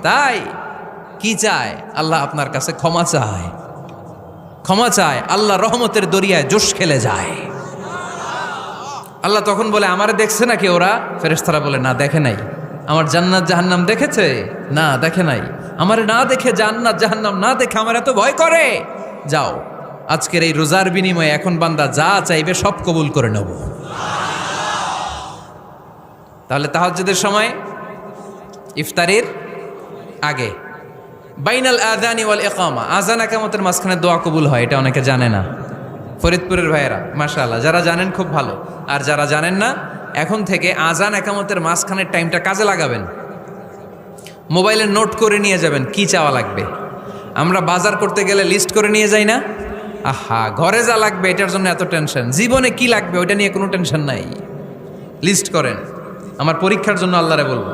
তাই কি চায়? আল্লাহ আপনার কাছে ক্ষমা চায়, ক্ষমা চায়। আল্লাহ রহমতের দরিয়ায় জোশ খেলে যায়। আল্লাহ তখন বলে, আমারে দেখছে নাকি ওরা? ফেরেশতারা বলে, না দেখে নাই। আমার জান্নাত জাহান্নাম দেখেছে? না দেখে নাই। আমারে না দেখে, জান্নাত জাহান্নাম না দেখে আমার এত ভয় করে। যাও, আজকের এই রোজার বিনিময়ে এখন বান্দা যা চাইবে সব কবুল করে নেব। তাহলে তাহাজ্জুদের সময় ইফতারের আগে বাইনাল আযানি ওয়াল ইকামা, আযান ইকামতের মাঝখানে দোয়া কবুল হয়, এটা অনেকে জানে না। ফরিদপুরের ভাইয়েরা মাশাআল্লাহ, যারা জানেন খুব ভালো, আর যারা জানেন না এখন থেকে আযান ইকামতের মাঝখানের টাইমটা কাজে লাগাবেন। মোবাইলে নোট করে নিয়ে যাবেন কি চাওয়া লাগবে। আমরা বাজার করতে গেলে লিস্ট করে নিয়ে যাই না? আহা, ঘরে যা লাগবে এটার জন্য এত টেনশন, জীবনে কি লাগবে ওইটা নিয়ে কোনো টেনশন নাই। লিস্ট করেন। আমার পরীক্ষার জন্য আল্লাহরে বলবো,